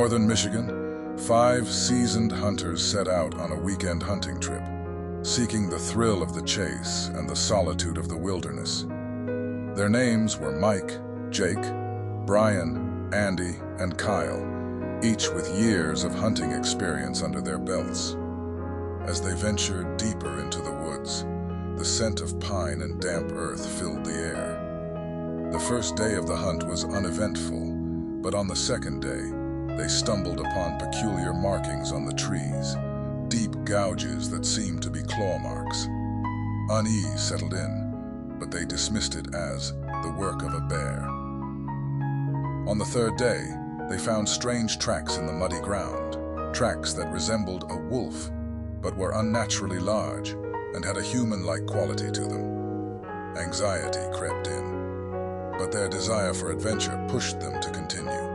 northern Michigan, 5 seasoned hunters set out on a weekend hunting trip, seeking the thrill of the chase and the solitude of the wilderness. Their names were Mike, Jake, Brian, Andy, and Kyle, each with years of hunting experience under their belts. As they ventured deeper into the woods, the scent of pine and damp earth filled the air. The first day of the hunt was uneventful, but on the second day, they stumbled upon peculiar markings on the trees, deep gouges that seemed to be claw marks. Unease settled in, but they dismissed it as the work of a bear. On the third day, they found strange tracks in the muddy ground, tracks that resembled a wolf, but were unnaturally large and had a human-like quality to them. Anxiety crept in, but their desire for adventure pushed them to continue.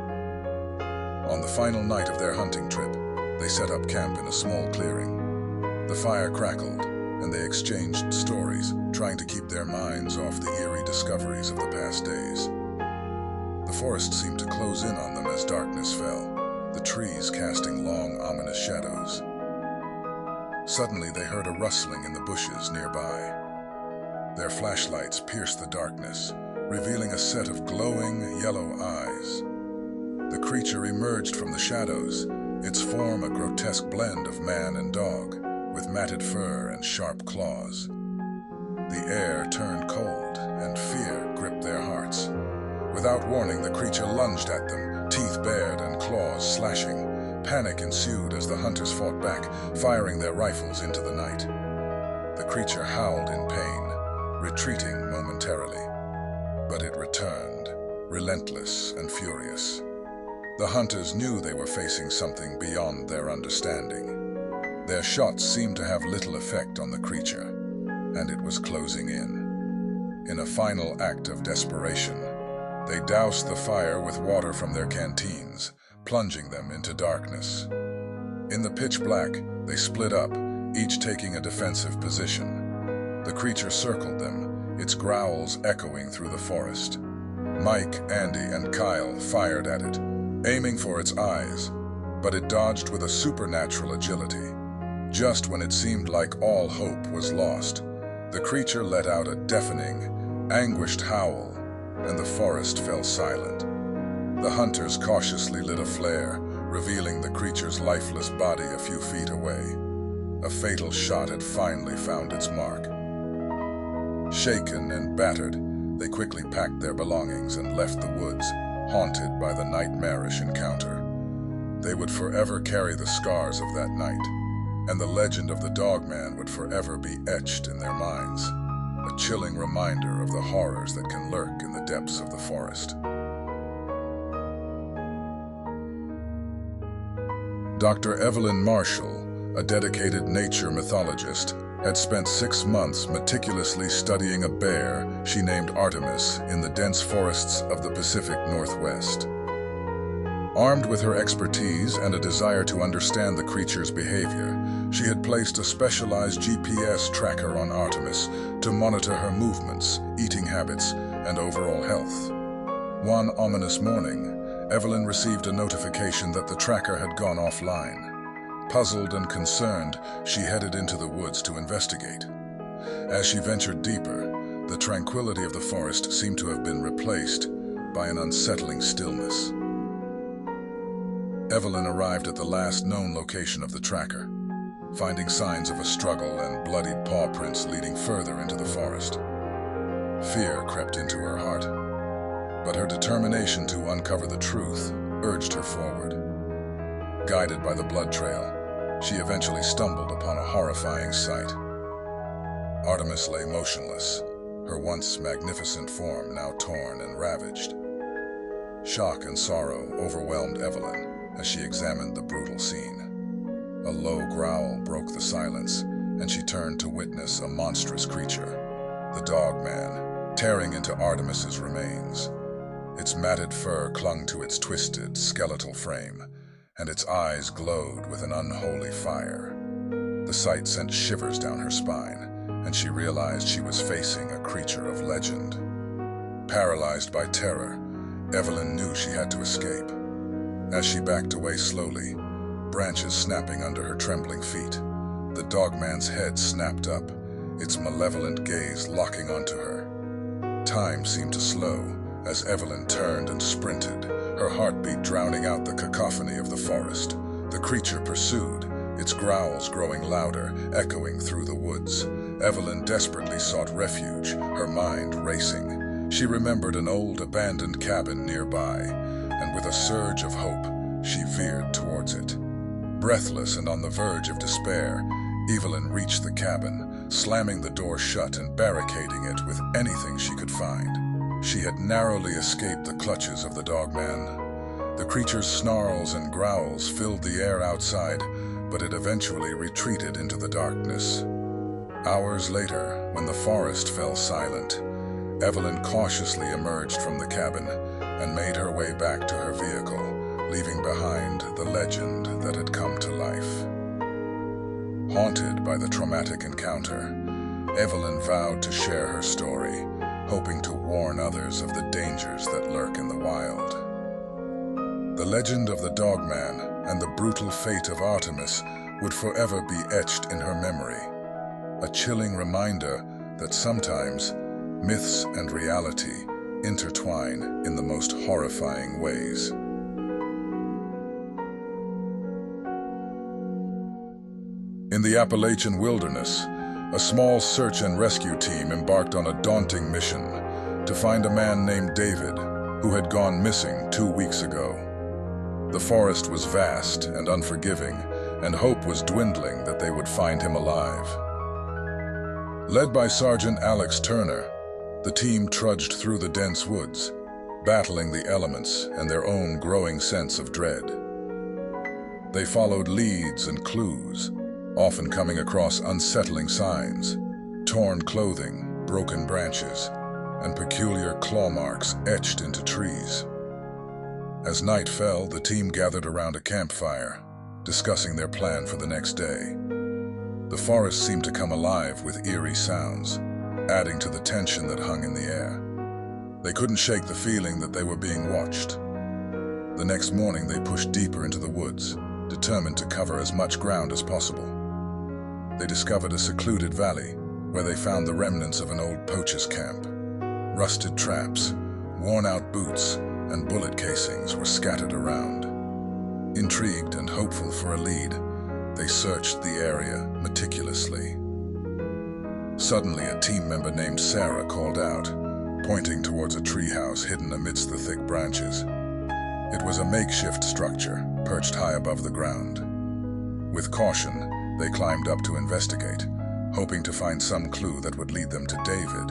On the final night of their hunting trip, they set up camp in a small clearing. The fire crackled, and they exchanged stories, trying to keep their minds off the eerie discoveries of the past days. The forest seemed to close in on them as darkness fell, the trees casting long, ominous shadows. Suddenly, they heard a rustling in the bushes nearby. Their flashlights pierced the darkness, revealing a set of glowing, yellow eyes. The creature emerged from the shadows, its form a grotesque blend of man and dog, with matted fur and sharp claws. The air turned cold, and fear gripped their hearts. Without warning, the creature lunged at them, teeth bared and claws slashing. Panic ensued as the hunters fought back, firing their rifles into the night. The creature howled in pain, retreating momentarily. But it returned, relentless and furious. The hunters knew they were facing something beyond their understanding. Their shots seemed to have little effect on the creature, and it was closing in. In a final act of desperation, they doused the fire with water from their canteens, plunging them into darkness. In the pitch black, they split up, each taking a defensive position. The creature circled them, its growls echoing through the forest. Mike, Andy, and Kyle fired at it, aiming for its eyes, but it dodged with a supernatural agility. Just when it seemed like all hope was lost, the creature let out a deafening, anguished howl, and the forest fell silent. The hunters cautiously lit a flare, revealing the creature's lifeless body a few feet away. A fatal shot had finally found its mark. Shaken and battered, they quickly packed their belongings and left the woods, haunted by the nightmarish encounter. They would forever carry the scars of that night, and the legend of the Dogman would forever be etched in their minds, a chilling reminder of the horrors that can lurk in the depths of the forest. Dr. Evelyn Marshall, a dedicated nature mythologist, had spent 6 months meticulously studying a bear she named Artemis in the dense forests of the Pacific Northwest. Armed with her expertise and a desire to understand the creature's behavior, she had placed a specialized GPS tracker on Artemis to monitor her movements, eating habits, and overall health. One ominous morning, Evelyn received a notification that the tracker had gone offline. Puzzled and concerned, she headed into the woods to investigate. As she ventured deeper, the tranquility of the forest seemed to have been replaced by an unsettling stillness. Evelyn arrived at the last known location of the tracker, finding signs of a struggle and bloodied paw prints leading further into the forest. Fear crept into her heart, but her determination to uncover the truth urged her forward. Guided by the blood trail, she eventually stumbled upon a horrifying sight. Artemis lay motionless, her once magnificent form now torn and ravaged. Shock and sorrow overwhelmed Evelyn as she examined the brutal scene. A low growl broke the silence, and she turned to witness a monstrous creature, the Dogman, tearing into Artemis's remains. Its matted fur clung to its twisted, skeletal frame, and its eyes glowed with an unholy fire. The sight sent shivers down her spine, and she realized she was facing a creature of legend. Paralyzed by terror, Evelyn knew she had to escape. As she backed away slowly, branches snapping under her trembling feet, the Dogman's head snapped up, its malevolent gaze locking onto her. Time seemed to slow as Evelyn turned and sprinted, her heartbeat drowning out the cacophony of the forest. The creature pursued, its growls growing louder, echoing through the woods. Evelyn desperately sought refuge, her mind racing. She remembered an old abandoned cabin nearby, and with a surge of hope, she veered towards it. Breathless and on the verge of despair, Evelyn reached the cabin, slamming the door shut and barricading it with anything she could find. She had narrowly escaped the clutches of the Dogman. The creature's snarls and growls filled the air outside, but it eventually retreated into the darkness. Hours later, when the forest fell silent, Evelyn cautiously emerged from the cabin and made her way back to her vehicle, leaving behind the legend that had come to life. Haunted by the traumatic encounter, Evelyn vowed to share her story, hoping to warn others of the dangers that lurk in the wild. The legend of the Dogman and the brutal fate of Artemis would forever be etched in her memory, a chilling reminder that sometimes myths and reality intertwine in the most horrifying ways. In the Appalachian wilderness, a small search and rescue team embarked on a daunting mission to find a man named David who had gone missing 2 weeks ago. The forest was vast and unforgiving, and hope was dwindling that they would find him alive. Led by Sergeant Alex Turner, the team trudged through the dense woods, battling the elements and their own growing sense of dread. They followed leads and clues, often coming across unsettling signs, torn clothing, broken branches, and peculiar claw marks etched into trees. As night fell, the team gathered around a campfire, discussing their plan for the next day. The forest seemed to come alive with eerie sounds, adding to the tension that hung in the air. They couldn't shake the feeling that they were being watched. The next morning, they pushed deeper into the woods, determined to cover as much ground as possible. They discovered a secluded valley where they found the remnants of an old poacher's camp. Rusted traps, worn-out boots, and bullet casings were scattered around. Intrigued and hopeful for a lead, they searched the area meticulously. Suddenly, a team member named Sarah called out, pointing towards a treehouse hidden amidst the thick branches. It was a makeshift structure, perched high above the ground. With caution, they climbed up to investigate, hoping to find some clue that would lead them to David.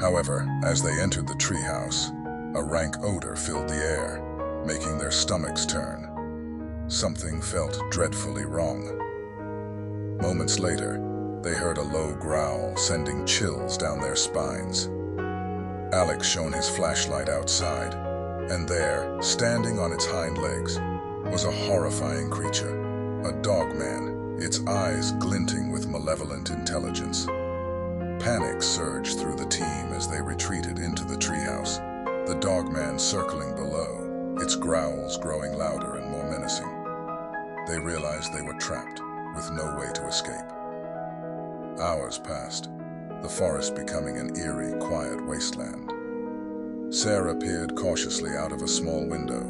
However, as they entered the treehouse, a rank odor filled the air, making their stomachs turn. Something felt dreadfully wrong. Moments later, they heard a low growl, sending chills down their spines. Alex shone his flashlight outside, and there, standing on its hind legs, was a horrifying creature, a Dogman, its eyes glinting with malevolent intelligence. Panic surged through the team as they retreated into the treehouse, the Dogman circling below, its growls growing louder and more menacing. They realized they were trapped, with no way to escape. Hours passed, the forest becoming an eerie, quiet wasteland. Sarah peered cautiously out of a small window,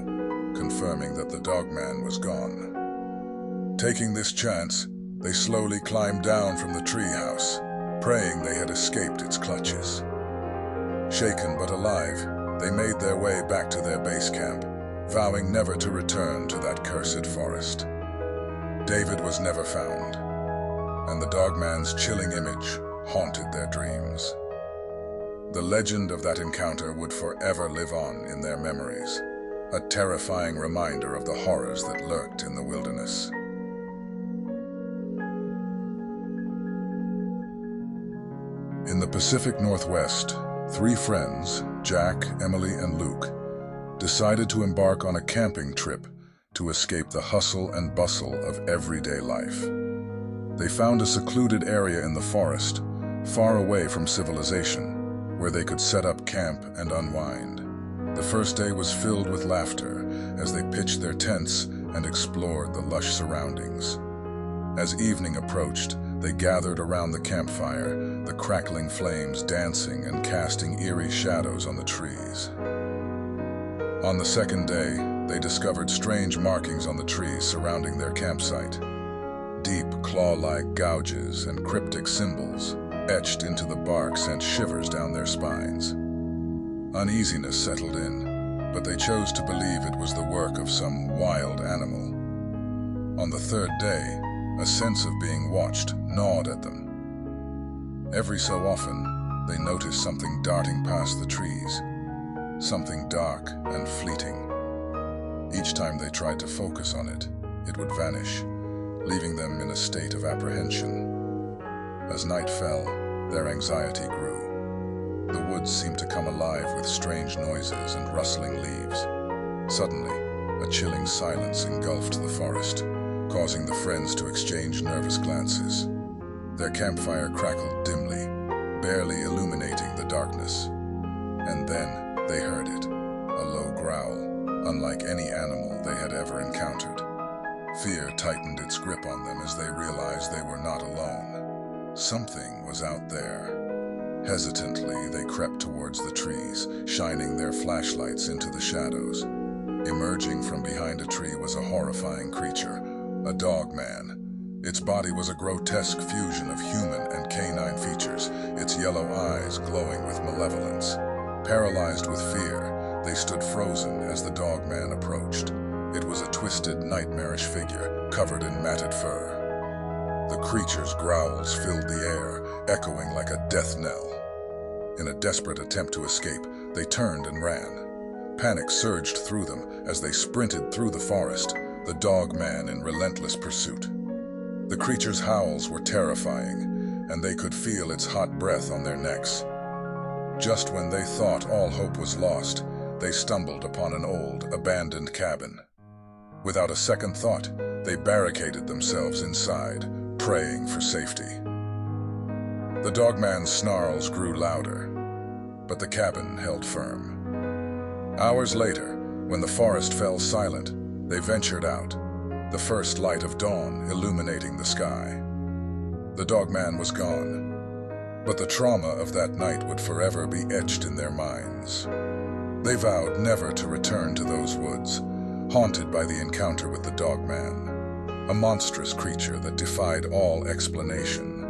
confirming that the Dogman was gone. Taking this chance, they slowly climbed down from the treehouse, praying they had escaped its clutches. Shaken but alive, they made their way back to their base camp, vowing never to return to that cursed forest. David was never found, and the Dogman's chilling image haunted their dreams. The legend of that encounter would forever live on in their memories, a terrifying reminder of the horrors that lurked in the wilderness. In the Pacific Northwest, 3 friends, Jack, Emily, and Luke, decided to embark on a camping trip to escape the hustle and bustle of everyday life. They found a secluded area in the forest, far away from civilization, where they could set up camp and unwind. The first day was filled with laughter as they pitched their tents and explored the lush surroundings. As evening approached, they gathered around the campfire, the crackling flames dancing and casting eerie shadows on the trees. On the second day, they discovered strange markings on the trees surrounding their campsite. Deep, claw-like gouges and cryptic symbols etched into the bark sent shivers down their spines. Uneasiness settled in, but they chose to believe it was the work of some wild animal. On the third day, a sense of being watched gnawed at them. Every so often, they noticed something darting past the trees, something dark and fleeting. Each time they tried to focus on it, it would vanish, leaving them in a state of apprehension. As night fell, their anxiety grew. The woods seemed to come alive with strange noises and rustling leaves. Suddenly, a chilling silence engulfed the forest, causing the friends to exchange nervous glances. Their campfire crackled dimly, barely illuminating the darkness. And then they heard it, a low growl, unlike any animal they had ever encountered. Fear tightened its grip on them as they realized they were not alone. Something was out there. Hesitantly, they crept towards the trees, shining their flashlights into the shadows. Emerging from behind a tree was a horrifying creature, a Dogman. Its body was a grotesque fusion of human and canine features, its yellow eyes glowing with malevolence. Paralyzed with fear, they stood frozen as the Dogman approached. It was a twisted, nightmarish figure, covered in matted fur. The creature's growls filled the air, echoing like a death knell. In a desperate attempt to escape, they turned and ran. Panic surged through them as they sprinted through the forest, the Dogman in relentless pursuit. The creature's howls were terrifying, and they could feel its hot breath on their necks. Just when they thought all hope was lost, they stumbled upon an old, abandoned cabin. Without a second thought, they barricaded themselves inside, praying for safety. The Dogman's snarls grew louder, but the cabin held firm. Hours later, when the forest fell silent, they ventured out, the first light of dawn illuminating the sky. The Dogman was gone, but the trauma of that night would forever be etched in their minds. They vowed never to return to those woods, haunted by the encounter with the Dogman, a monstrous creature that defied all explanation.